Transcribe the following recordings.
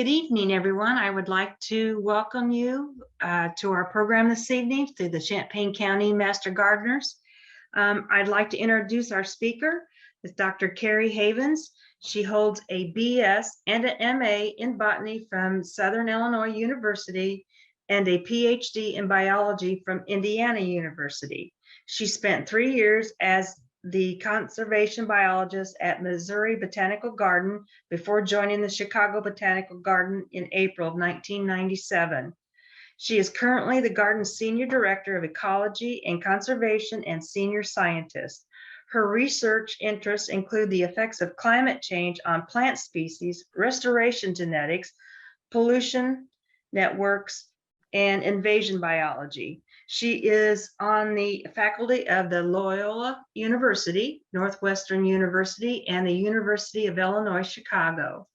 Good evening, everyone. I would like to welcome you to our program this evening through the Champaign County Master Gardeners. I'd like to introduce our speaker, is Dr. Carrie Havens. She holds a BS and an MA in botany from Southern Illinois University and a PhD in biology from Indiana University. She spent 3 years as the conservation biologist at Missouri Botanical Garden before joining the Chicago Botanical Garden in April of 1997. She is currently the garden's Senior Director of Ecology and Conservation and Senior Scientist. Her research interests include the effects of climate change on plant species, restoration genetics, pollution networks, and invasion biology. She is on the faculty of the Loyola University, Northwestern University, and the University of Illinois, Chicago.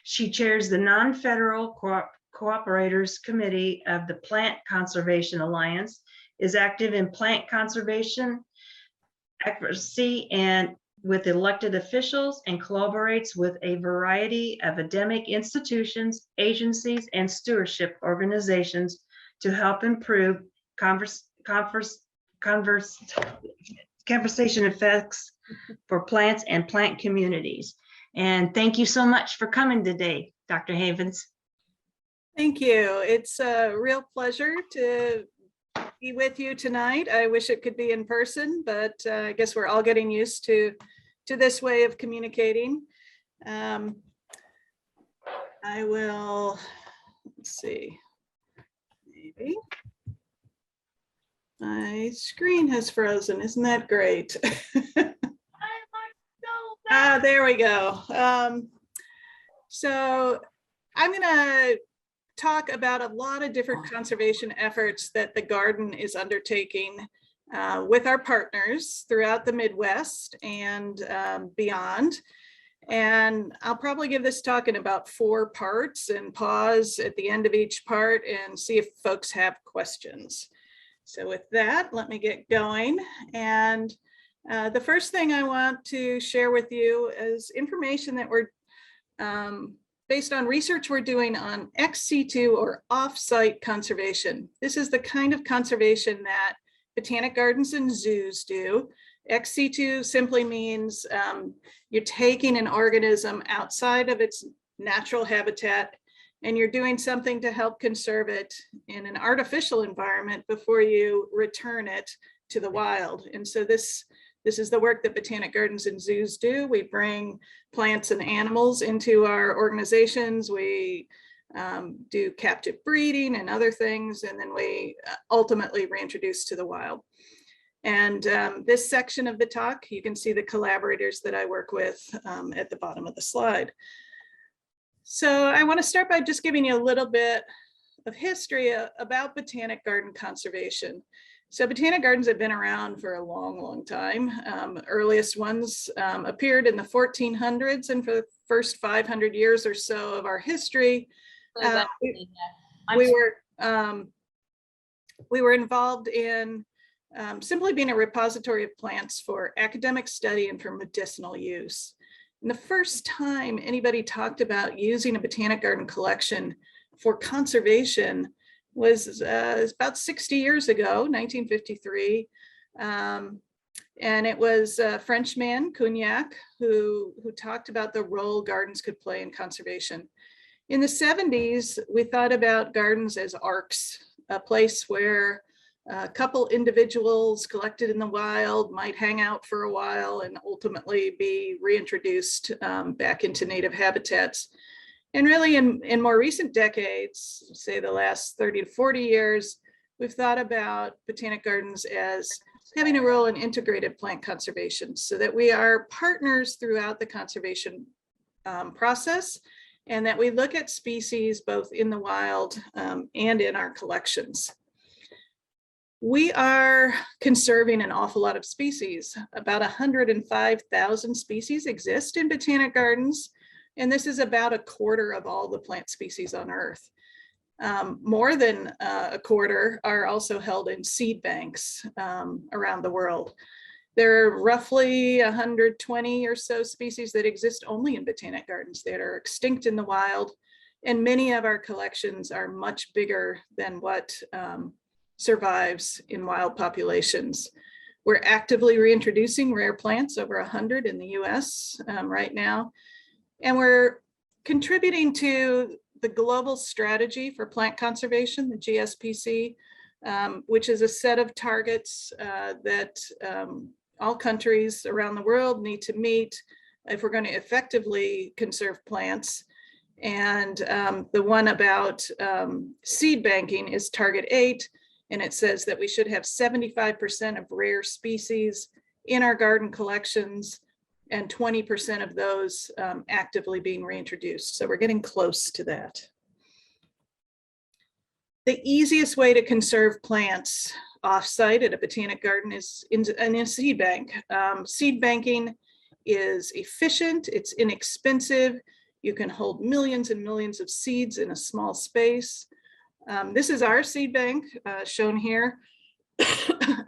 She chairs the Non-Federal Cooperators Committee of the Plant Conservation Alliance, is active in plant conservation advocacy and with elected officials, and collaborates with a variety of academic institutions, agencies, and stewardship organizations to help improve conversation effects for plants and plant communities. And thank you so much for coming today, Dr. Havens. Thank you. It's a real pleasure to be with you tonight. I wish it could be in person, but I guess we're all getting used to this way of communicating. I will, let's see, maybe. My screen has frozen. Isn't that great? There we go. So I'm going to talk about a lot of different conservation efforts that the garden is undertaking with our partners throughout the Midwest and beyond. And I'll probably give this talk in about 4 parts and pause at the end of each part and see if folks have questions. So with that, let me get going. And the first thing I want to share with you is information that we're based on research we're doing on ex situ or off-site conservation. This is the kind of conservation that botanic gardens and zoos do. Ex situ simply means you're taking an organism outside of its natural habitat and you're doing something to help conserve it in an artificial environment before you return it to the wild. And so this is the work that botanic gardens and zoos do. We bring plants and animals into our organizations. We do captive breeding and other things, and then we ultimately reintroduce to the wild. And this section of the talk, you can see the collaborators that I work with at the bottom of the slide. So I want to start by just giving you a little bit of history about botanic garden conservation. So botanic gardens have been around for a long, long time. Earliest ones appeared in the 1400s, and for the first 500 years or so of our history, we were involved in simply being a repository of plants for academic study and for medicinal use. And the first time anybody talked about using a botanic garden collection for conservation was about 60 years ago, 1953. And it was a Frenchman, Cognac, who talked about the role gardens could play in conservation. In the 70s, we thought about gardens as arks, a place where a couple individuals collected in the wild might hang out for a while and ultimately be reintroduced back into native habitats. And really in more recent decades, say the last 30 to 40 years, we've thought about botanic gardens as having a role in integrated plant conservation so that we are partners throughout the conservation process, and that we look at species both in the wild and in our collections. We are conserving an awful lot of species. About 105,000 species exist in botanic gardens, and this is about a quarter of all the plant species on Earth. More than a quarter are also held in seed banks around the world. There are roughly 120 or so species that exist only in botanic gardens that are extinct in the wild. And many of our collections are much bigger than what survives in wild populations. We're actively reintroducing rare plants, over 100 in the US right now. And we're contributing to the global strategy for plant conservation, the GSPC, which is a set of targets that all countries around the world need to meet if we're going to effectively conserve plants. And the one about seed banking is target 8, and it says that we should have 75% of rare species in our garden collections and 20% of those actively being reintroduced. So we're getting close to that. The easiest way to conserve plants offsite at a botanic garden is in a seed bank. Seed banking is efficient, it's inexpensive. You can hold millions and millions of seeds in a small space. This is our seed bank shown here.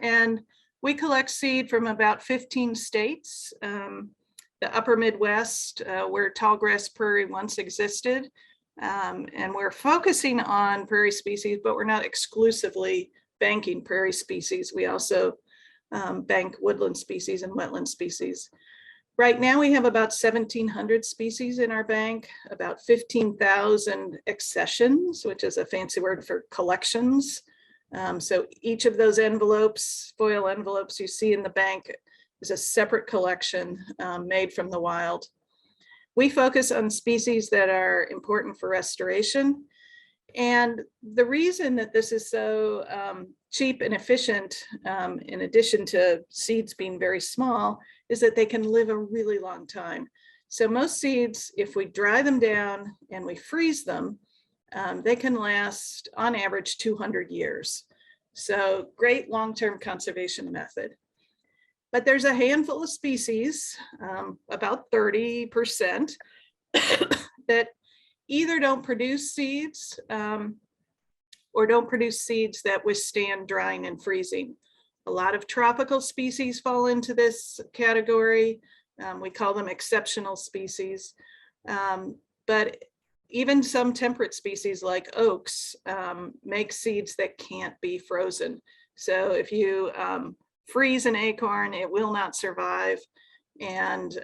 And we collect seed from about 15 states. The upper Midwest, where tallgrass prairie once existed. And we're focusing on prairie species, but we're not exclusively banking prairie species. We also bank woodland species and wetland species. Right now we have about 1,700 species in our bank, about 15,000 accessions, which is a fancy word for collections. So each of those envelopes, foil envelopes you see in the bank, is a separate collection made from the wild. We focus on species that are important for restoration. And the reason that this is so cheap and efficient, in addition to seeds being very small, is that they can live a really long time. So most seeds, if we dry them down and we freeze them, they can last on average 200 years. So great long-term conservation method. But there's a handful of species, about 30%, that either don't produce seeds or don't produce seeds that withstand drying and freezing. A lot of tropical species fall into this category. We call them exceptional species. But even some temperate species like oaks make seeds that can't be frozen. So if you freeze an acorn, it will not survive. And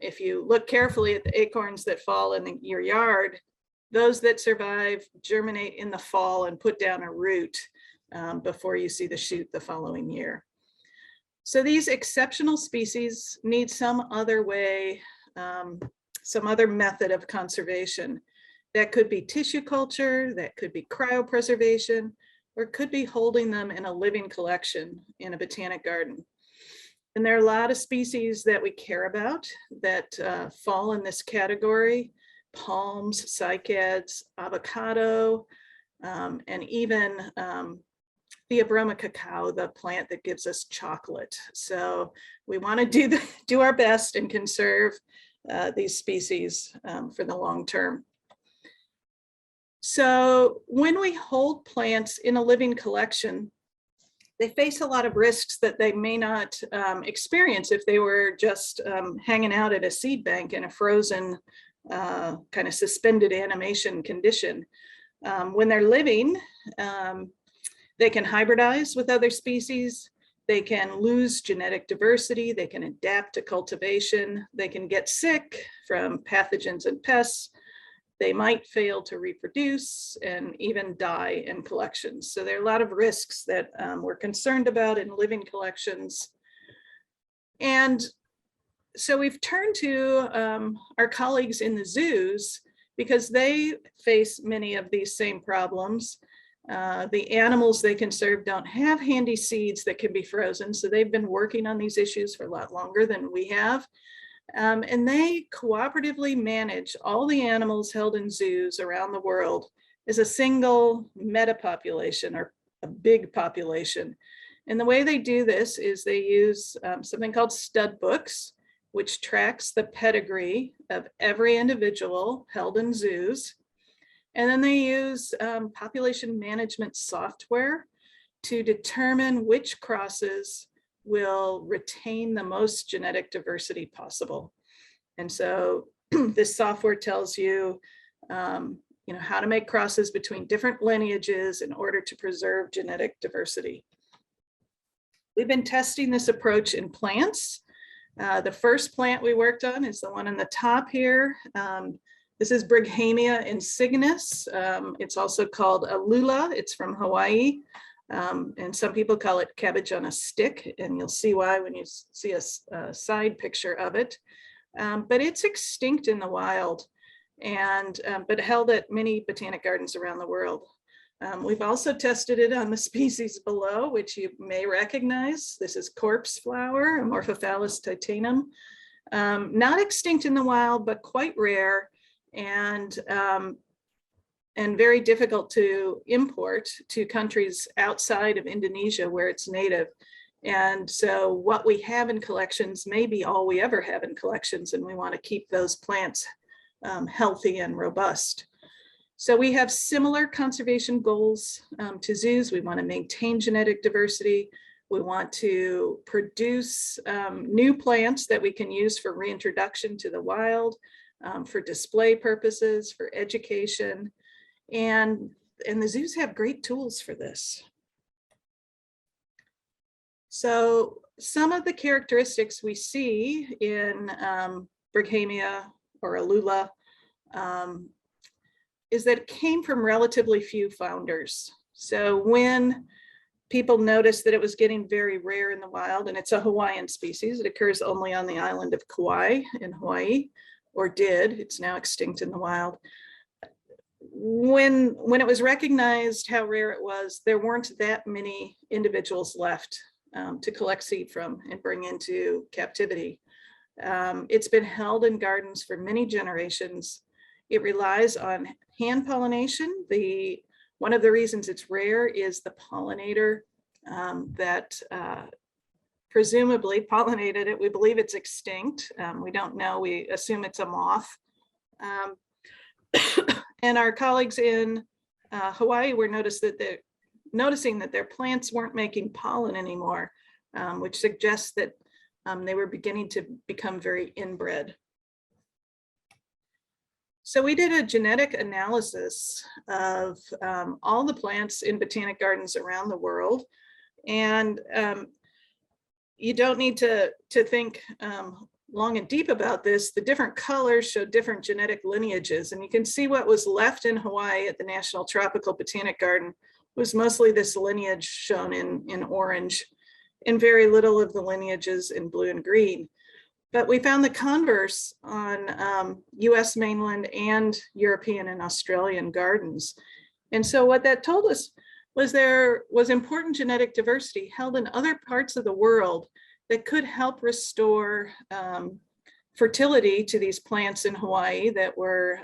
if you look carefully at the acorns that fall in your yard, those that survive germinate in the fall and put down a root before you see the shoot the following year. So these exceptional species need some other way, some other method of conservation. That could be tissue culture, that could be cryopreservation, or it could be holding them in a living collection in a botanic garden. And there are a lot of species that we care about that fall in this category: palms, cycads, avocado, and even the Brighamia cacao, the plant that gives us chocolate. So we want to do our best and conserve these species for the long term. So when we hold plants in a living collection, they face a lot of risks that they may not experience if they were just hanging out at a seed bank in a frozen kind of suspended animation condition. When they're living, they can hybridize with other species. They can lose genetic diversity. They can adapt to cultivation. They can get sick from pathogens and pests. They might fail to reproduce and even die in collections. So there are a lot of risks that we're concerned about in living collections. And so we've turned to our colleagues in the zoos because they face many of these same problems. The animals they conserve don't have handy seeds that can be frozen. So they've been working on these issues for a lot longer than we have. And they cooperatively manage all the animals held in zoos around the world as a single metapopulation or a big population. And the way they do this is they use something called stud books, which tracks the pedigree of every individual held in zoos. And then they use population management software to determine which crosses will retain the most genetic diversity possible. And so this software tells you how to make crosses between different lineages in order to preserve genetic diversity. We've been testing this approach in plants. The first plant we worked on is the one on the top here. This is Brighamia insignis. It's also called Alula. It's from Hawaii. And some people call it cabbage on a stick, and you'll see why when you see a side picture of it. But it's extinct in the wild, and but held at many botanic gardens around the world. We've also tested it on the species below, which you may recognize. This is corpse flower, Amorphophallus titanum. Not extinct in the wild, but quite rare, and very difficult to import to countries outside of Indonesia where it's native. And so what we have in collections may be all we ever have in collections, and we want to keep those plants healthy and robust. So we have similar conservation goals to zoos. We want to maintain genetic diversity. We want to produce new plants that we can use for reintroduction to the wild, for display purposes, for education. And the zoos have great tools for this. So some of the characteristics we see in Brighamia or Alula is that it came from relatively few founders. So when people noticed that it was getting very rare in the wild, and it's a Hawaiian species, it occurs only on the island of Kauai in Hawaii, or did, it's now extinct in the wild. When it was recognized how rare it was, there weren't that many individuals left to collect seed from and bring into captivity. It's been held in gardens for many generations. It relies on hand pollination. One of the reasons it's rare is the pollinator that presumably pollinated it. We believe it's extinct. We don't know. We assume it's a moth. And our colleagues in Hawaii were noticing that their plants weren't making pollen anymore, which suggests that they were beginning to become very inbred. So we did a genetic analysis of all the plants in botanic gardens around the world. And you don't need to think long and deep about this. The different colors show different genetic lineages. And you can see what was left in Hawaii at the National Tropical Botanic Garden was mostly this lineage shown in orange, and very little of the lineages in blue and green. But we found the converse on US mainland and European and Australian gardens. And so what that told us was there was important genetic diversity held in other parts of the world that could help restore fertility to these plants in Hawaii that were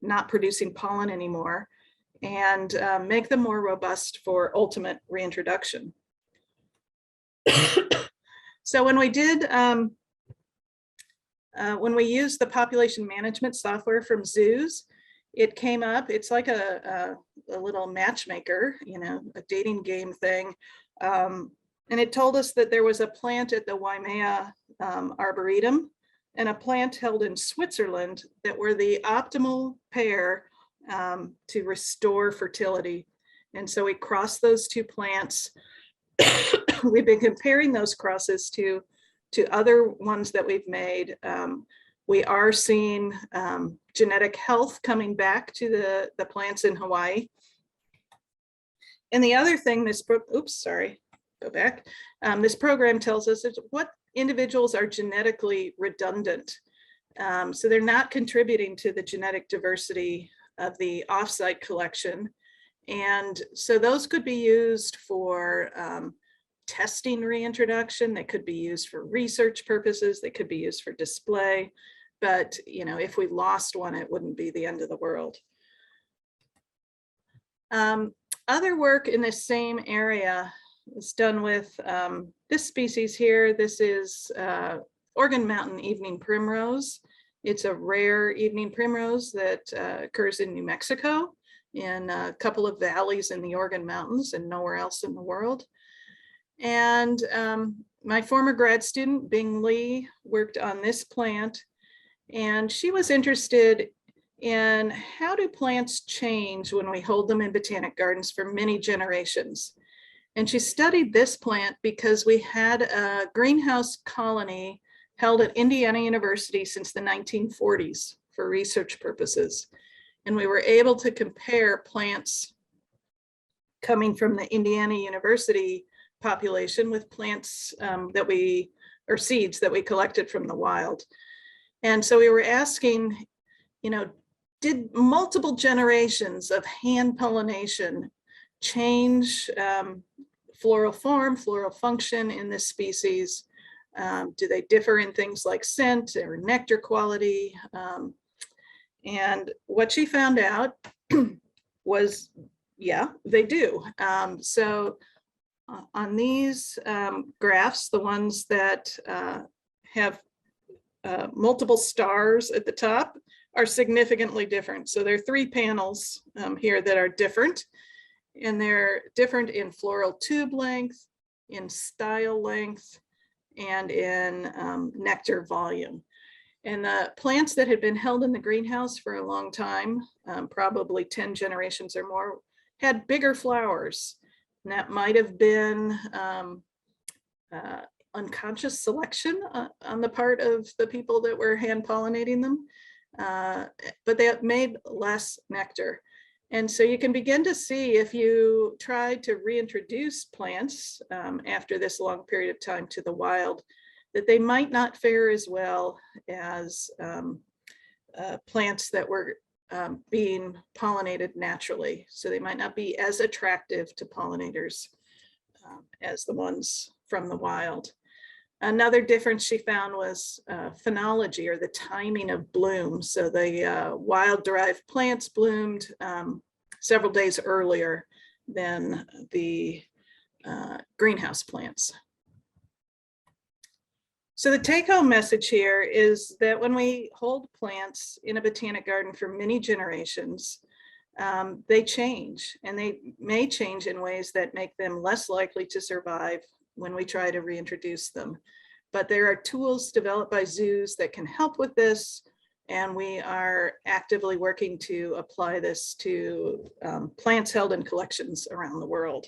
not producing pollen anymore, and make them more robust for ultimate reintroduction. So when we did, when we used the population management software from zoos, it came up, it's like a little matchmaker, a dating game thing. And it told us that there was a plant at the Waimea Arboretum and a plant held in Switzerland that were the optimal pair to restore fertility. And so we crossed those two plants. We've been comparing those crosses to other ones that we've made. We are seeing genetic health coming back to the plants in Hawaii. And the other thing this program tells us is what individuals are genetically redundant. So they're not contributing to the genetic diversity of the offsite collection. And so those could be used for testing reintroduction. They could be used for research purposes. They could be used for display. But if we lost one, it wouldn't be the end of the world. Other work in this same area is done with this species here. This is Organ Mountain evening primrose. It's a rare evening primrose that occurs in New Mexico in a couple of valleys in the Organ Mountains and nowhere else in the world. And my former grad student, Bing Lee, worked on this plant, and she was interested And how do plants change when we hold them in botanic gardens for many generations? And she studied this plant because we had a greenhouse colony held at Indiana University since the 1940s for research purposes. And we were able to compare plants coming from the Indiana University population with plants or seeds that we collected from the wild. And so we were asking, did multiple generations of hand pollination change floral form, floral function in this species? Do they differ in things like scent or nectar quality? And what she found out was, yeah, they do. So on these graphs, the ones that have multiple stars at the top are significantly different. So there are 3 panels here that are different, and they're different in floral tube length, in style length, and in nectar volume. And the plants that had been held in the greenhouse for a long time, probably 10 generations or more, had bigger flowers. And that might have been unconscious selection on the part of the people that were hand pollinating them, but they made less nectar. And so you can begin to see, if you try to reintroduce plants after this long period of time to the wild, that they might not fare as well as plants that were being pollinated naturally. So they might not be as attractive to pollinators as the ones from the wild. Another difference she found was phenology, or the timing of bloom. So the wild-derived plants bloomed several days earlier than the greenhouse plants. So the take-home message here is that when we hold plants in a botanic garden for many generations, they change, and they may change in ways that make them less likely to survive when we try to reintroduce them. But there are tools developed by zoos that can help with this, and we are actively working to apply this to plants held in collections around the world.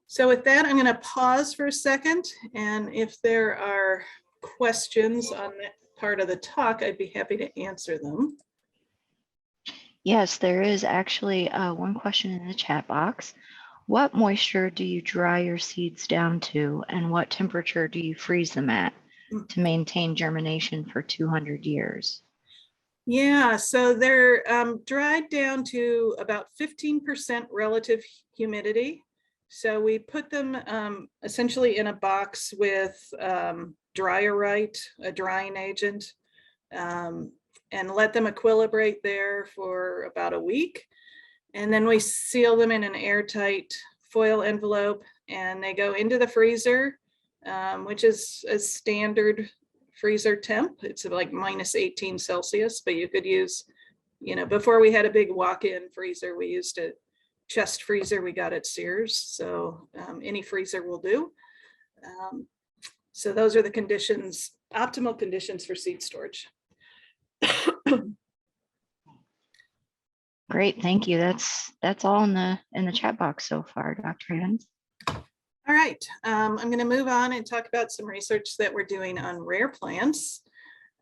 So with that, I'm going to pause for a second, and if there are questions on that part of the talk, I'd be happy to answer them. Yes, there is actually one question in the chat box. What moisture do you dry your seeds down to, and what temperature do you freeze them at to maintain germination for 200 years? Yeah, so they're dried down to about 15% relative humidity. So we put them essentially in a box with dryerite, a drying agent, and let them equilibrate there for about a week. And then we seal them in an airtight foil envelope, and they go into the freezer, which is a standard freezer temp. It's like -18 Celsius, but you could use, before we had a big walk-in freezer, we used a chest freezer we got at Sears. So any freezer will do. So those are the conditions, optimal conditions for seed storage. Great, thank you. That's all in the chat box so far, Dr. Hans. All right, I'm going to move on and talk about some research that we're doing on rare plants.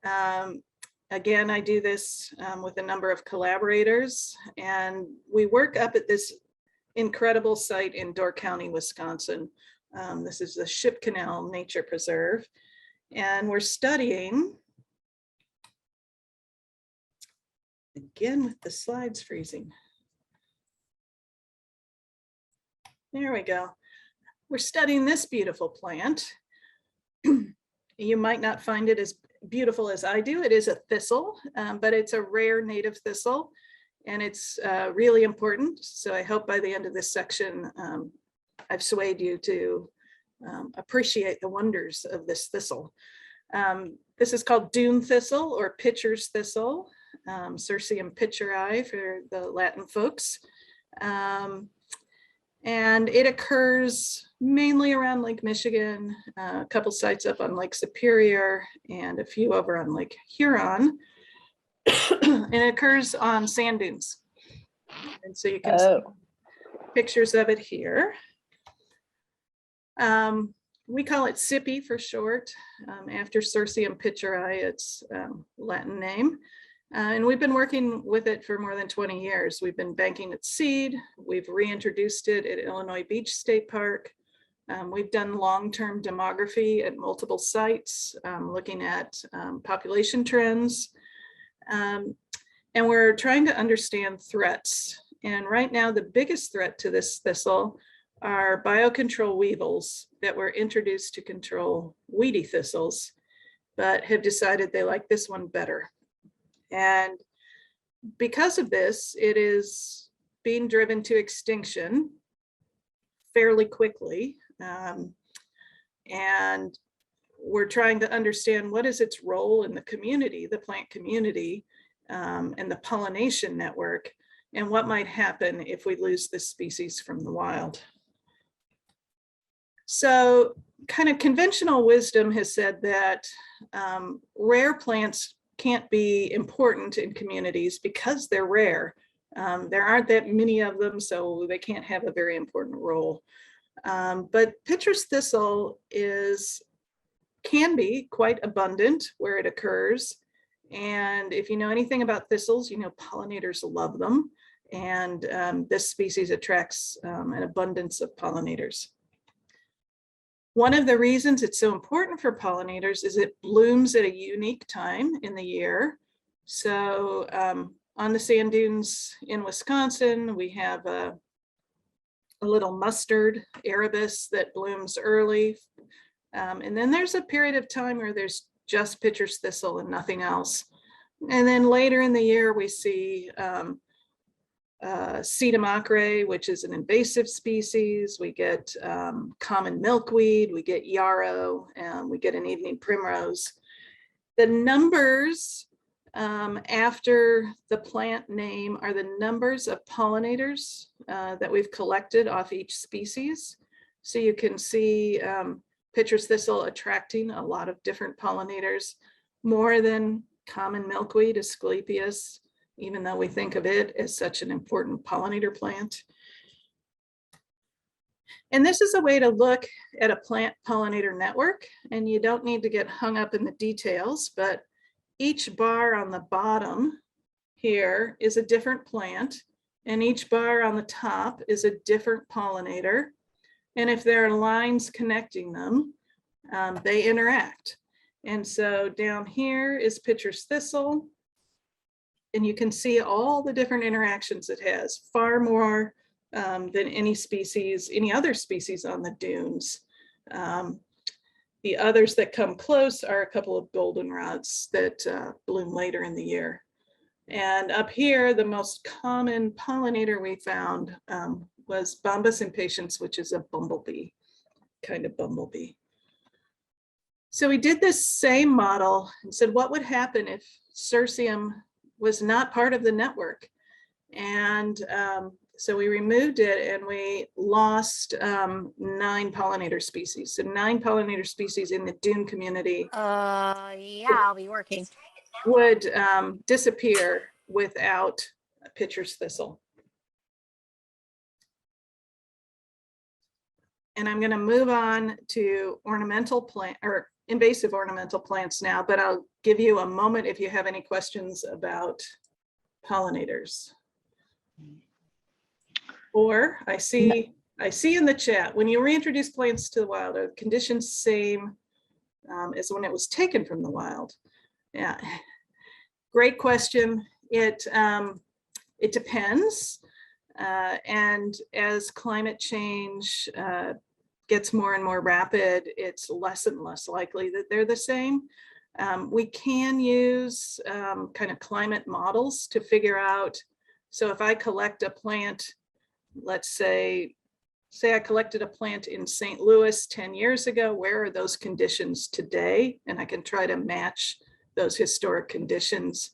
Again, I do this with a number of collaborators, and we work up at this incredible site in Door County, Wisconsin. This is the Ship Canal Nature Preserve, and we're studying, again with the slides freezing. There we go. We're studying this beautiful plant. You might not find it as beautiful as I do. It is a thistle, but it's a rare native thistle, and it's really important. So I hope by the end of this section, I've swayed you to appreciate the wonders of this thistle. This is called dune thistle, or pitcher's thistle, Cirsium pitcheri for the Latin folks. And it occurs mainly around Lake Michigan, a couple sites up on Lake Superior, and a few over on Lake Huron. And it occurs on sand dunes. And so you can see pictures of it here. We call it Sippy for short, after Cirsium pitcheri, its Latin name. And we've been working with it for more than 20 years. We've been banking its seed. We've reintroduced it at Illinois Beach State Park. We've done long-term demography at multiple sites, looking at population trends. And we're trying to understand threats. And right now, the biggest threat to this thistle are biocontrol weevils that were introduced to control weedy thistles, but have decided they like this one better. And because of this, it is being driven to extinction fairly quickly. And we're trying to understand what is its role in the community, the plant community, and the pollination network, and what might happen if we lose this species from the wild. So kind of conventional wisdom has said that rare plants can't be important in communities because they're rare. There aren't that many of them, so they can't have a very important role. But pitcher's thistle can be quite abundant where it occurs. And if you know anything about thistles, you know pollinators love them. And this species attracts an abundance of pollinators. One of the reasons it's so important for pollinators is it blooms at a unique time in the year. So on the sand dunes in Wisconsin, we have a little mustard arabis that blooms early. And then there's a period of time where there's just pitcher's thistle and nothing else. And then later in the year, we see Seedbank, which is an invasive species. We get common milkweed, we get yarrow, and we get an evening primrose. The numbers after the plant name are the numbers of pollinators that we've collected off each species. So you can see pitcher's thistle attracting a lot of different pollinators, more than common milkweed, Asclepias, even though we think of it as such an important pollinator plant. And this is a way to look at a plant pollinator network, and you don't need to get hung up in the details, but each bar on the bottom here is a different plant, and each bar on the top is a different pollinator. And if there are lines connecting them, they interact. And so down here is pitcher's thistle, and you can see all the different interactions it has, far more than any other species on the dunes. The others that come close are a couple of goldenrods that bloom later in the year. And up here, the most common pollinator we found was Bombus impatiens, which is a bumblebee, kind of bumblebee. So we did this same model and said, what would happen if Cirsium was not part of the network? And so we removed it and we lost 9 pollinator species. So 9 pollinator species in the dune community Yeah, I'll be working. would disappear without pitcher's thistle. And I'm going to move on to ornamental plant or invasive ornamental plants now, but I'll give you a moment if you have any questions about pollinators. Or I see in the chat, when you reintroduce plants to the wild, are the conditions same as when it was taken from the wild? Yeah, great question. It depends. And as climate change gets more and more rapid, it's less and less likely that they're the same. We can use kind of climate models to figure out, so if I collect a plant, let's say I collected a plant in St. Louis 10 years ago, where are those conditions today? And I can try to match those historic conditions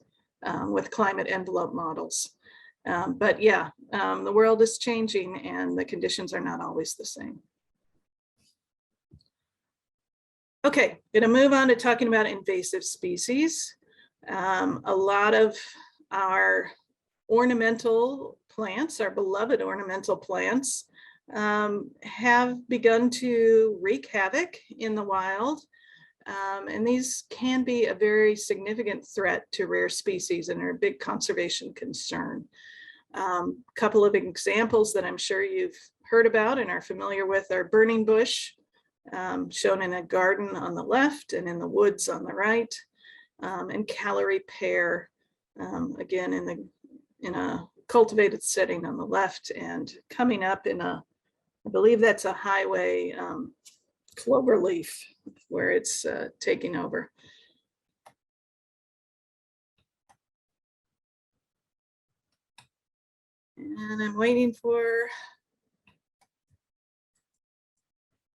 with climate envelope models. But yeah, the world is changing and the conditions are not always the same. Okay, gonna move on to talking about invasive species. A lot of our ornamental plants, our beloved ornamental plants, have begun to wreak havoc in the wild. And these can be a very significant threat to rare species and are a big conservation concern. Couple of examples that I'm sure you've heard about and are familiar with are burning bush, shown in a garden on the left and in the woods on the right, and calorie pear, again in a cultivated setting on the left, and coming up in a, I believe that's a highway clover leaf where it's taking over. And I'm waiting for,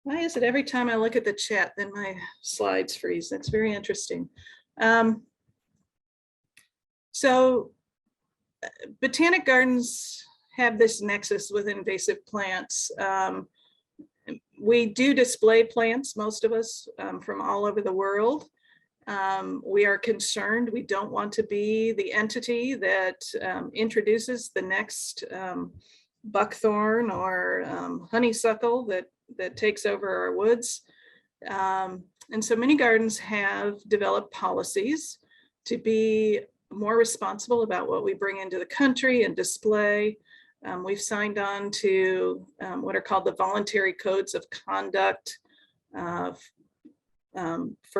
why is it every time I look at the chat, then my slides freeze? That's very interesting. So botanic gardens have this nexus with invasive plants. We do display plants, most of us, from all over the world. We are concerned. We don't want to be the entity that introduces the next buckthorn or honeysuckle that takes over our woods. And so many gardens have developed policies to be more responsible about what we bring into the country and display. We've signed on to what are called the voluntary codes of conduct for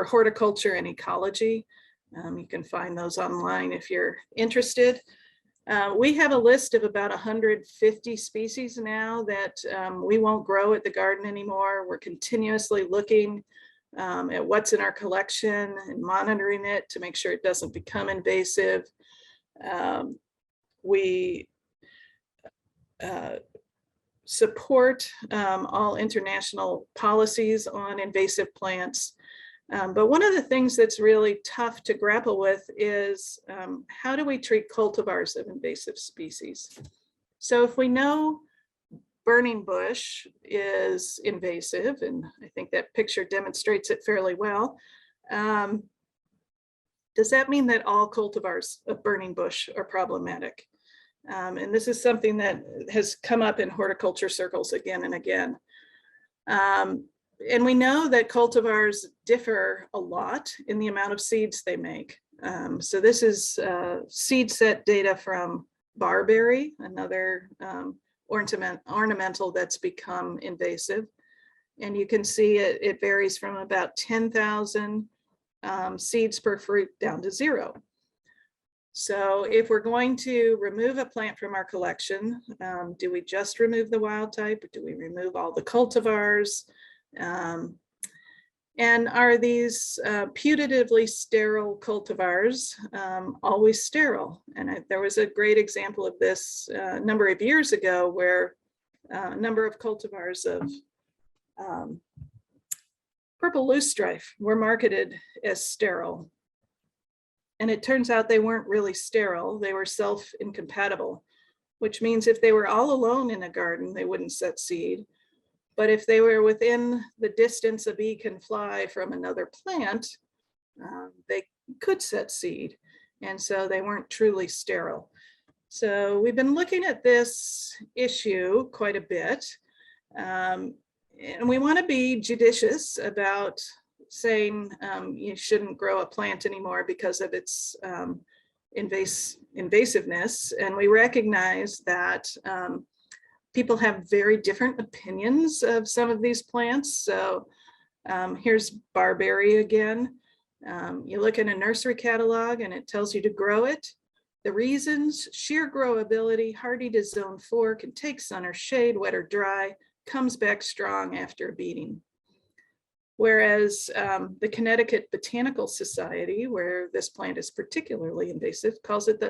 horticulture and ecology. You can find those online if you're interested. We have a list of about 150 species now that we won't grow at the garden anymore. We're continuously looking at what's in our collection and monitoring it to make sure it doesn't become invasive. We support all international policies on invasive plants. But one of the things that's really tough to grapple with is how do we treat cultivars of invasive species? So if we know burning bush is invasive, and I think that picture demonstrates it fairly well, does that mean that all cultivars of burning bush are problematic? And this is something that has come up in horticulture circles again and again. And we know that cultivars differ a lot in the amount of seeds they make. So this is seed set data from barberry, another ornamental that's become invasive. And you can see it varies from about 10,000 seeds per fruit down to 0. So if we're going to remove a plant from our collection, do we just remove the wild type, or do we remove all the cultivars? And are these putatively sterile cultivars always sterile? And there was a great example of this a number of years ago where a number of cultivars of purple loosestrife were marketed as sterile. And it turns out they weren't really sterile. They were self-incompatible, which means if they were all alone in a garden, they wouldn't set seed. But if they were within the distance a bee can fly from another plant, they could set seed. And so they weren't truly sterile. So we've been looking at this issue quite a bit. And we want to be judicious about saying you shouldn't grow a plant anymore because of its invasiveness. And we recognize that people have very different opinions of some of these plants. So here's barberry again. You look in a nursery catalog and it tells you to grow it. The reasons: sheer growability, hardy to zone 4, can take sun or shade, wet or dry, comes back strong after a beating. Whereas the Connecticut Botanical Society, where this plant is particularly invasive, calls it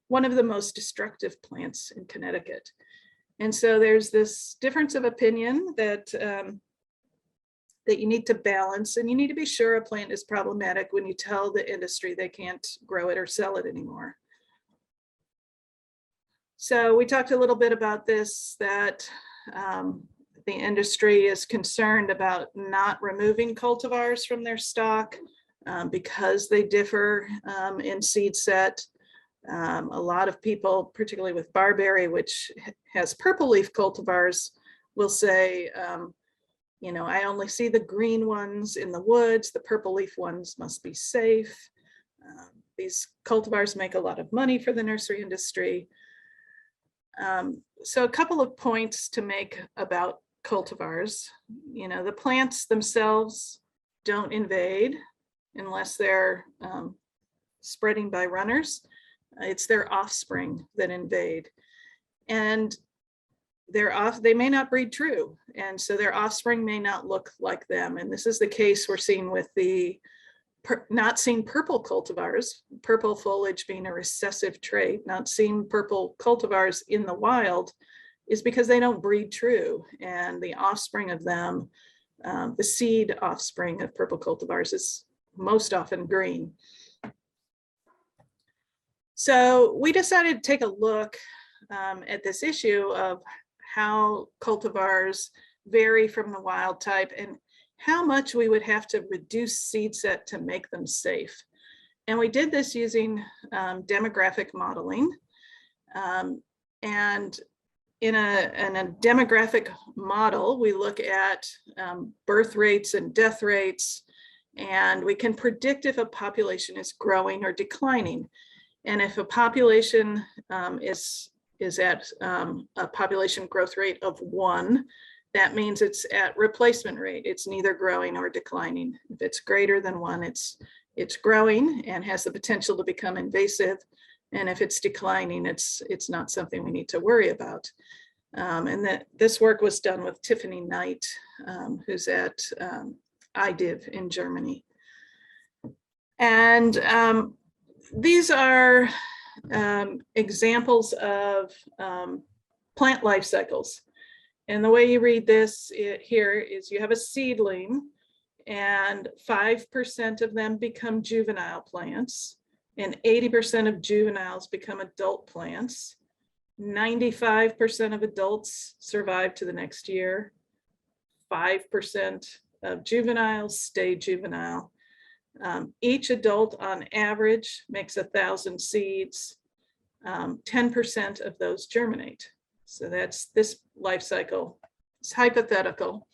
one of the most destructive plants in Connecticut. And so there's this difference of opinion that you need to balance, and you need to be sure a plant is problematic when you tell the industry they can't grow it or sell it anymore. So we talked a little bit about this, that the industry is concerned about not removing cultivars from their stock. because they differ in seed set. A lot of people, particularly with barberry, which has purple leaf cultivars, will say, you know, I only see the green ones in the woods, the purple leaf ones must be safe. These cultivars make a lot of money for the nursery industry. So a couple of points to make about cultivars. You know, the plants themselves don't invade unless they're spreading by runners. It's their offspring that invade. And they may not breed true. And so their offspring may not look like them. And this is the case we're seeing with the not seeing purple cultivars, purple foliage being a recessive trait, not seeing purple cultivars in the wild is because they don't breed true. And the offspring of them, the seed offspring of purple cultivars is most often green. So we decided to take a look at this issue of how cultivars vary from the wild type and how much we would have to reduce seed set to make them safe. And we did this using demographic modeling. And in a demographic model, we look at birth rates and death rates, and we can predict if a population is growing or declining. And if a population is at a population growth rate of 1, that means it's at replacement rate. It's neither growing or declining. If it's greater than 1, it's growing and has the potential to become invasive. And if it's declining, it's not something we need to worry about. And this work was done with Tiffany Knight, who's at IDIV in Germany. And these are examples of plant life cycles. And the way you read this here is you have a seedling and 5% of them become juvenile plants and 80% of juveniles become adult plants. 95% of adults survive to the next year. 5% of juveniles stay juvenile. Each adult on average makes 1,000 seeds. 10% of those germinate. So that's this life cycle. It's hypothetical,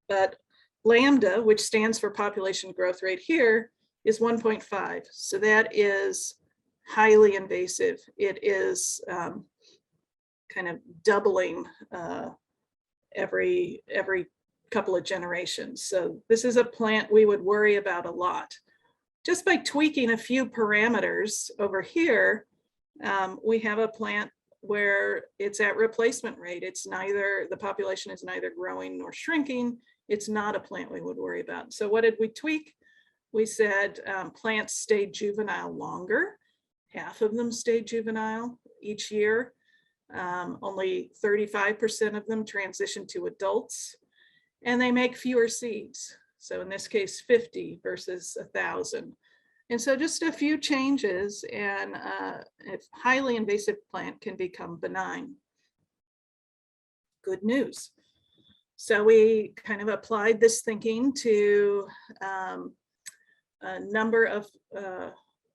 but lambda, which stands for population growth rate here, is 1.5. So that is highly invasive. It is kind of doubling every couple of generations. So this is a plant we would worry about a lot. Just by tweaking a few parameters over here, we have a plant where it's at replacement rate. It's neither, the population is neither growing nor shrinking. It's not a plant we would worry about. So what did we tweak? We said plants stay juvenile longer. Half of them stay juvenile each year. Only 35% of them transition to adults, and they make fewer seeds. So in this case, 50 versus 1,000. And so just a few changes and a highly invasive plant can become benign. Good news. So we kind of applied this thinking to a number of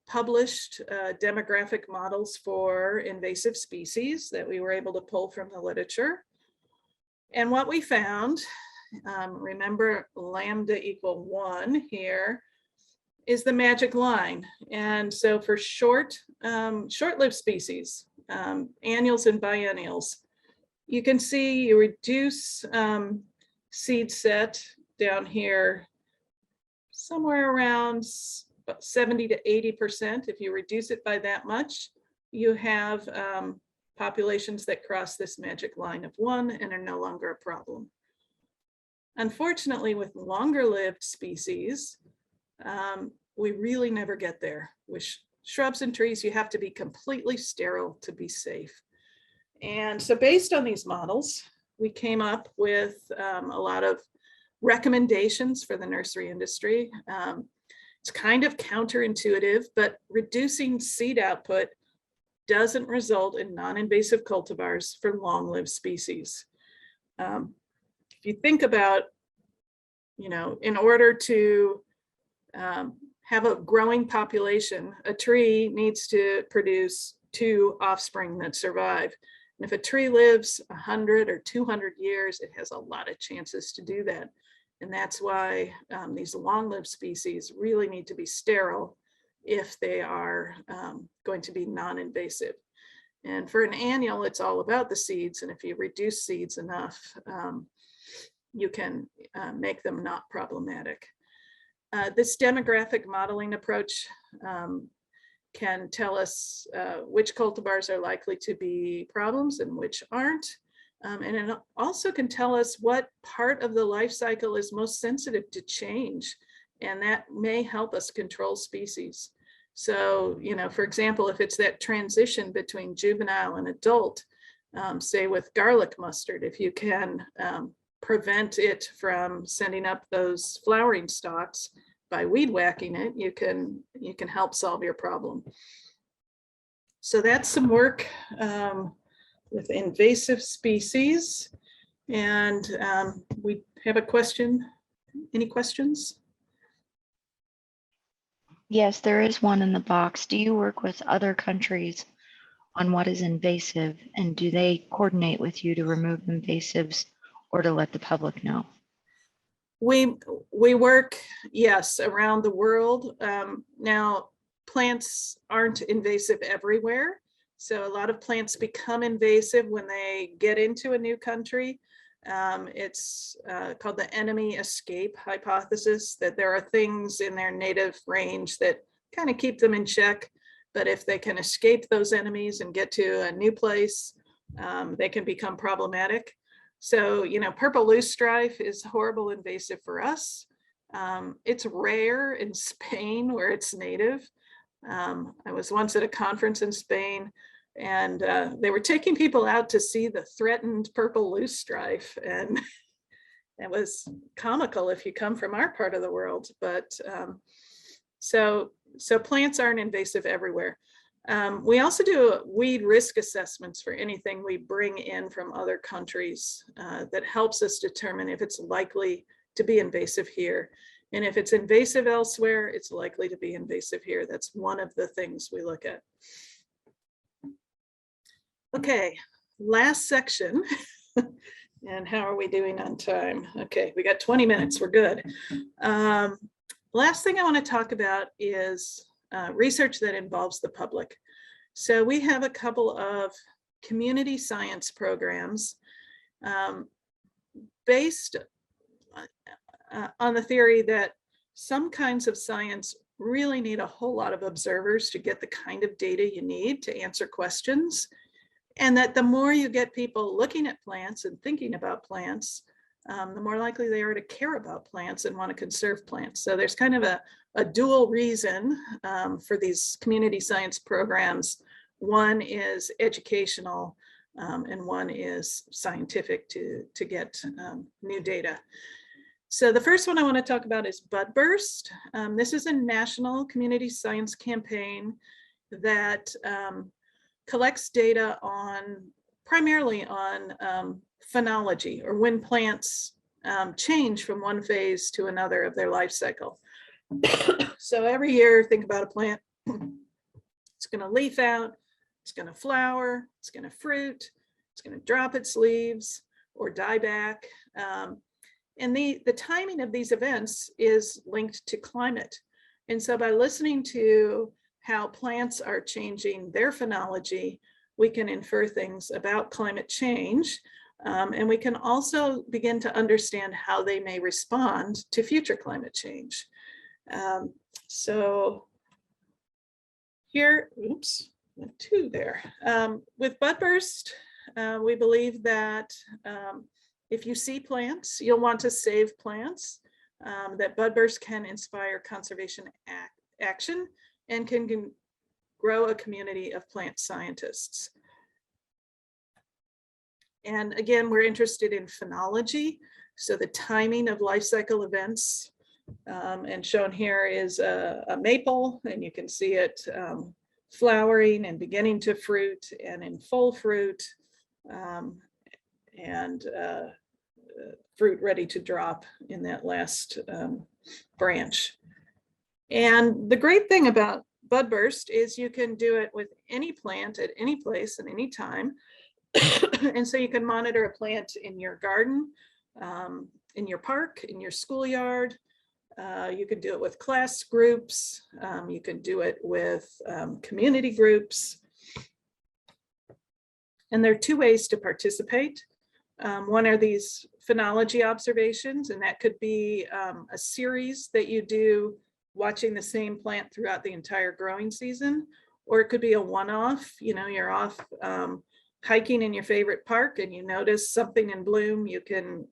published demographic models for invasive species that we were able to pull from the literature. And what we found, remember lambda equal 1 here, is the magic line. And so for short-lived species, annuals and biennials, you can see you reduce seed set down here somewhere around 70 to 80%. If you reduce it by that much, you have populations that cross this magic line of 1 and are no longer a problem. Unfortunately, with longer lived species, we really never get there. With shrubs and trees, you have to be completely sterile to be safe. And so based on these models, we came up with a lot of recommendations for the nursery industry. It's kind of counterintuitive, but reducing seed output doesn't result in non-invasive cultivars for long-lived species. If you think about, in order to have a growing population. A tree needs to produce 2 offspring that survive. And if a tree lives 100 or 200 years, it has a lot of chances to do that. And that's why these long-lived species really need to be sterile if they are going to be non-invasive. And for an annual, it's all about the seeds. And if you reduce seeds enough, you can make them not problematic. This demographic modeling approach can tell us which cultivars are likely to be problems and which aren't. And it also can tell us what part of the life cycle is most sensitive to change. And that may help us control species. So, you know, for example, if it's that transition between juvenile and adult, say with garlic mustard, if you can prevent it from sending up those flowering stalks by weed whacking it, you can help solve your problem. So that's some work with invasive species. And we have a question. Any questions? Yes, there is one in the box. Do you work with other countries on what is invasive, and do they coordinate with you to remove invasives or to let the public know? We work, yes, around the world. Now, plants aren't invasive everywhere. So a lot of plants become invasive when they get into a new country. It's called the enemy escape hypothesis, that there are things in their native range that kind of keep them in check. But if they can escape those enemies and get to a new place, they can become problematic. So, you know, purple loosestrife is horrible invasive for us. It's rare in Spain where it's native. I was once at a conference in Spain, and they were taking people out to see the threatened purple loosestrife, and it was comical if you come from our part of the world. But so plants aren't invasive everywhere. We also do weed risk assessments for anything we bring in from other countries that helps us determine if it's likely to be invasive here. And if it's invasive elsewhere, it's likely to be invasive here. That's one of the things we look at. Okay, last section. And how are we doing on time? Okay, we got 20 minutes, we're good. Last thing I want to talk about is research that involves the public. So we have a couple of community science programs based on the theory that some kinds of science really need a whole lot of observers to get the kind of data you need to answer questions. And that the more you get people looking at plants and thinking about plants, the more likely they are to care about plants and want to conserve plants. So there's kind of a dual reason for these community science programs. One is educational and one is scientific to get new data. So the first one I want to talk about is Budburst. This is a national community science campaign that collects data primarily on phenology, or when plants change from one phase to another of their life cycle. So every year, think about a plant. It's going to leaf out, it's going to flower, it's going to fruit, it's going to drop its leaves or die back. And the timing of these events is linked to climate. And so by listening to how plants are changing their phenology, we can infer things about climate change. And we can also begin to understand how they may respond to future climate change. So here, oops, went 2 there. With Budburst, we believe that if you see plants, you'll want to save plants, that Budburst can inspire conservation action and can grow a community of plant scientists. And again, we're interested in phenology, so the timing of life cycle events. And shown here is a maple, and you can see it flowering and beginning to fruit and in full fruit, and fruit ready to drop in that last branch. And the great thing about bud burst is you can do it with any plant at any place at any time. And so you can monitor a plant in your garden, in your park, in your schoolyard. You can do it with class groups. You can do it with community groups. And there are two ways to participate. One are these phenology observations, and that could be a series that you do watching the same plant throughout the entire growing season, or it could be a one-off. You know, you're off hiking in your favorite park and you notice something in bloom, you can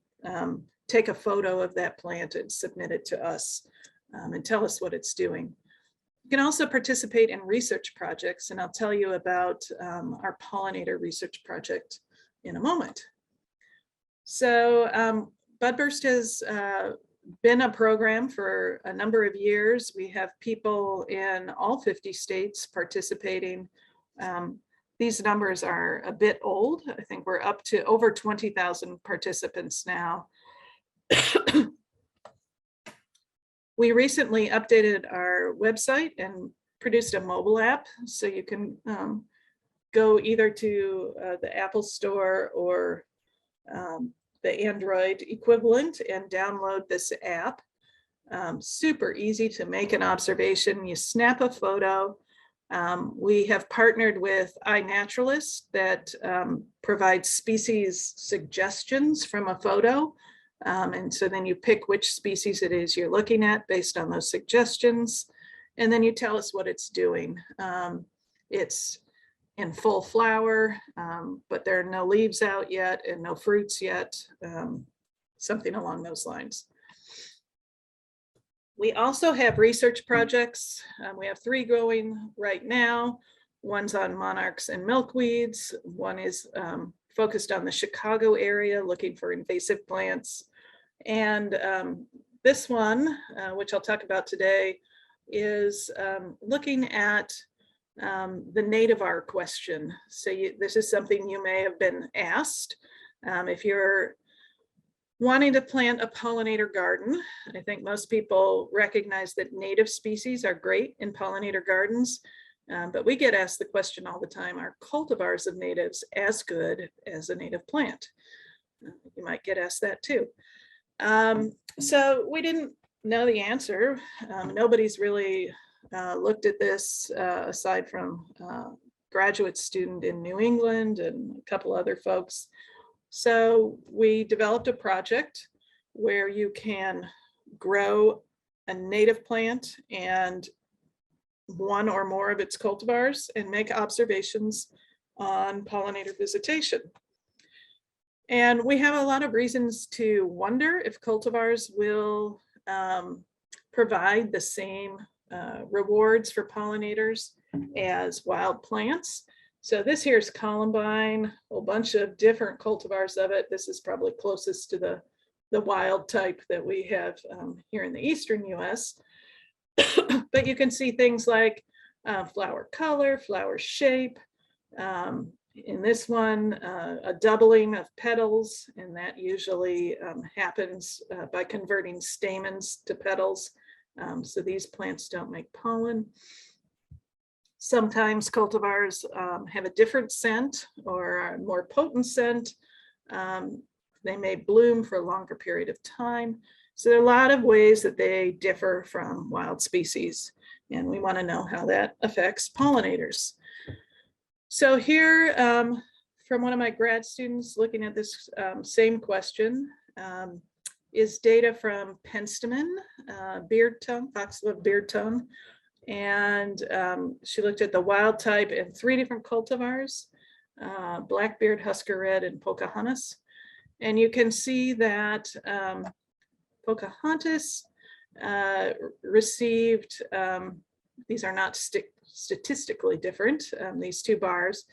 take a photo of that plant and submit it to us and tell us what it's doing. You can also participate in research projects, and I'll tell you about our pollinator research project in a moment. So Budburst has been a program for a number of years. We have people in all 50 states participating. These numbers are a bit old. I think we're up to over 20,000 participants now. We recently updated our website and produced a mobile app, so you can go either to the Apple Store or the Android equivalent and download this app. Super easy to make an observation. You snap a photo. We have partnered with iNaturalist that provides species suggestions from a photo. And so then you pick which species it is you're looking at based on those suggestions. And then you tell us what it's doing. It's in full flower, but there are no leaves out yet and no fruits yet, something along those lines. We also have research projects. We have 3 going right now. One's on monarchs and milkweeds. One is focused on the Chicago area, looking for invasive plants. And this one, which I'll talk about today, is looking at the native question. So this is something you may have been asked. If you're wanting to plant a pollinator garden, I think most people recognize that native species are great in pollinator gardens, but we get asked the question all the time, are cultivars of natives as good as a native plant? You might get asked that too. So we didn't know the answer. Nobody's really looked at this aside from a graduate student in New England and a couple other folks. So we developed a project where you can grow a native plant and one or more of its cultivars and make observations on pollinator visitation. And we have a lot of reasons to wonder if cultivars will provide the same rewards for pollinators as wild plants. So this here is columbine, a whole bunch of different cultivars of it. This is probably closest to the wild type that we have here in the eastern US. But you can see things like flower color, flower shape. In this one, a doubling of petals, and that usually happens by converting stamens to petals. So these plants don't make pollen. Sometimes cultivars have a different scent or a more potent scent. They may bloom for a longer period of time. So there are a lot of ways that they differ from wild species, and we want to know how that affects pollinators. So here, from one of my grad students looking at this same question, is data from Penstemon, beardtongue, foxglove beardtongue. And she looked at the wild type and 3 different cultivars, Blackbeard, Husker Red, and Pocahontas. And you can see that Pocahontas received, these are not statistically different, these 2 bars,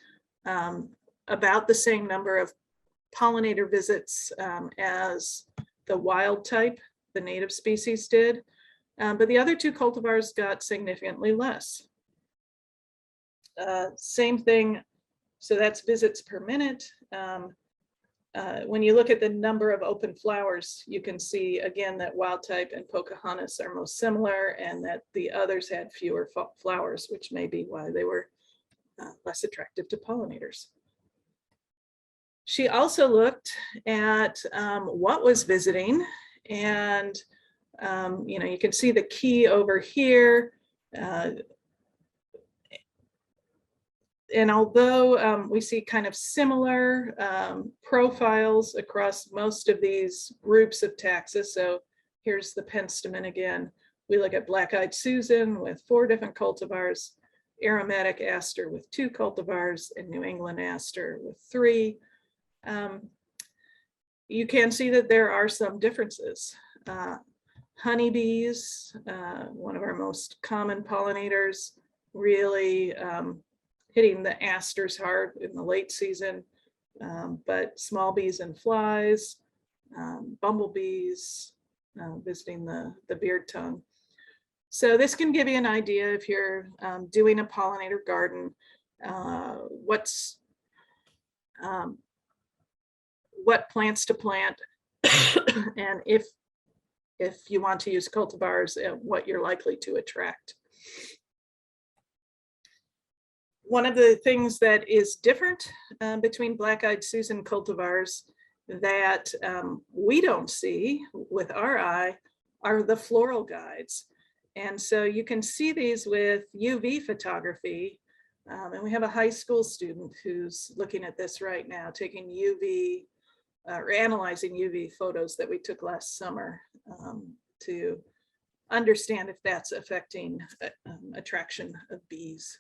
about the same number of pollinator visits as the wild type, the native species did. But the other 2 cultivars got significantly less. Same thing, so that's visits per minute. when you look at the number of open flowers, you can see again that wild type and Pocahontas are most similar, and that the others had fewer flowers, which may be why they were less attractive to pollinators. She also looked at what was visiting, and you can see the key over here. And although we see kind of similar profiles across most of these groups of taxa, so here's the Penstemon again. We look at Black-Eyed Susan with 4 different cultivars, Aromatic Aster with 2 cultivars, and New England Aster with 3. You can see that there are some differences. Honeybees, one of our most common pollinators, really hitting the asters hard in the late season, but small bees and flies, bumblebees visiting the beard tongue. So this can give you an idea if you're doing a pollinator garden, what plants to plant, and if you want to use cultivars, what you're likely to attract. One of the things that is different between Black-Eyed Susan cultivars that we don't see with our eye are the floral guides. And so you can see these with UV photography. And we have a high school student who's looking at this right now, taking UV or analyzing UV photos that we took last summer to understand if that's affecting attraction of bees.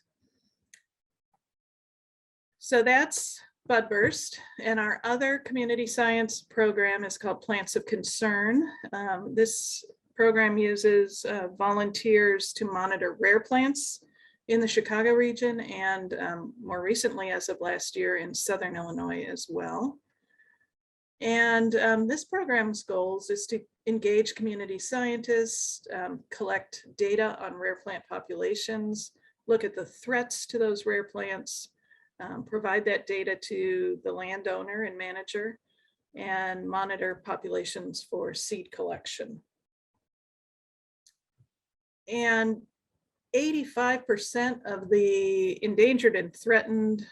So that's Budburst, and our other community science program is called Plants of Concern. This program uses volunteers to monitor rare plants in the Chicago region, and more recently, as of last year, in Southern Illinois as well. And this program's goals is to engage community scientists, collect data on rare plant populations, look at the threats to those rare plants, provide that data to the landowner and manager, and monitor populations for seed collection. And 85% of the endangered and threatened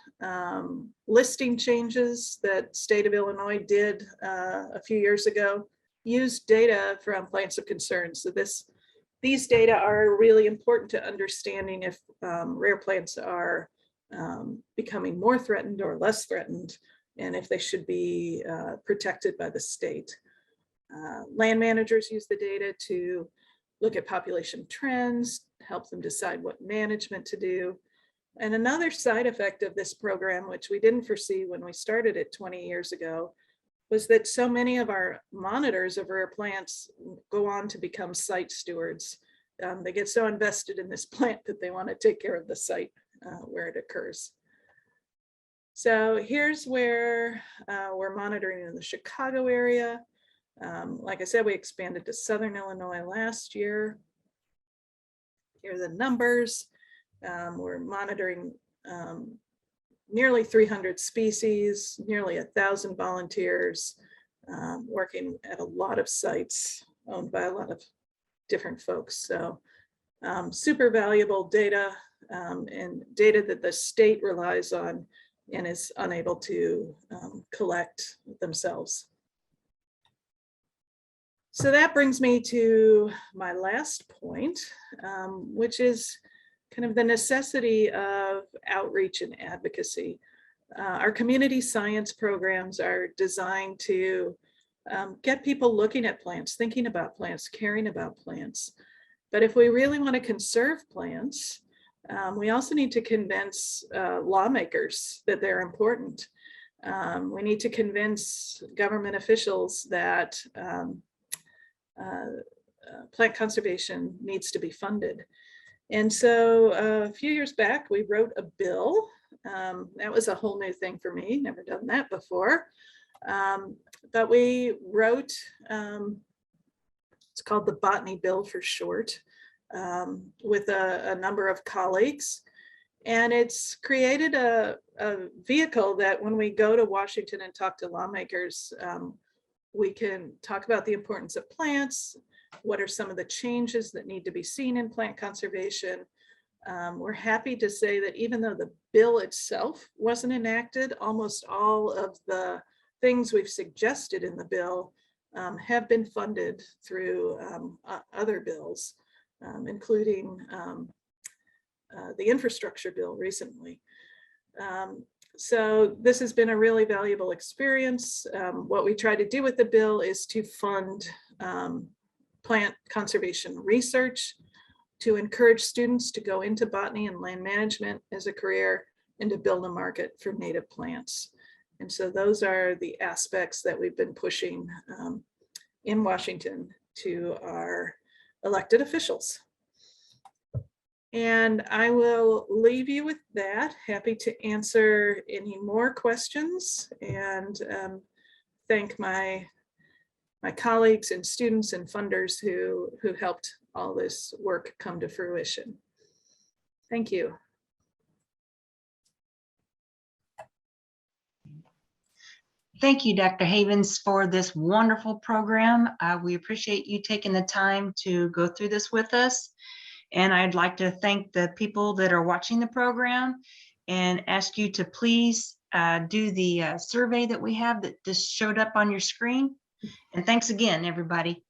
listing changes that state of Illinois did a few years ago used data from Plants of Concern. So these data are really important to understanding if rare plants are becoming more threatened or less threatened, and if they should be protected by the state. Land managers use the data to look at population trends, help them decide what management to do. And another side effect of this program, which we didn't foresee when we started it 20 years ago, was that so many of our monitors of rare plants go on to become site stewards. They get so invested in this plant that they want to take care of the site where it occurs. So here's where we're monitoring in the Chicago area. Like I said, we expanded to Southern Illinois last year. Here are the numbers. We're monitoring nearly 300 species, nearly 1,000 volunteers, working at a lot of sites owned by a lot of different folks. So super valuable data, and data that the state relies on and is unable to collect themselves. So that brings me to my last point, which is kind of the necessity of outreach and advocacy. Our community science programs are designed to get people looking at plants, thinking about plants, caring about plants. But if we really want to conserve plants, we also need to convince lawmakers that they're important. We need to convince government officials that plant conservation needs to be funded. And so a few years back, we wrote a bill. That was a whole new thing for me, never done that before. But we wrote, it's called the Botany Bill for short, with a number of colleagues. And it's created a vehicle that when we go to Washington and talk to lawmakers, we can talk about the importance of plants. What are some of the changes that need to be seen in plant conservation? We're happy to say that even though the bill itself wasn't enacted, almost all of the things we've suggested in the bill have been funded through other bills, including the infrastructure bill recently. So this has been a really valuable experience. What we try to do with the bill is to fund plant conservation research, to encourage students to go into botany and land management as a career, and to build a market for native plants. And so those are the aspects that we've been pushing in Washington to our elected officials. And I will leave you with that. Happy to answer any more questions, and thank my colleagues and students and funders who helped all this work come to fruition. Thank you. Thank you, Dr. Havens, for this wonderful program. We appreciate you taking the time to go through this with us. And I'd like to thank the people that are watching the program and ask you to please do the survey that we have that just showed up on your screen. And thanks again, everybody.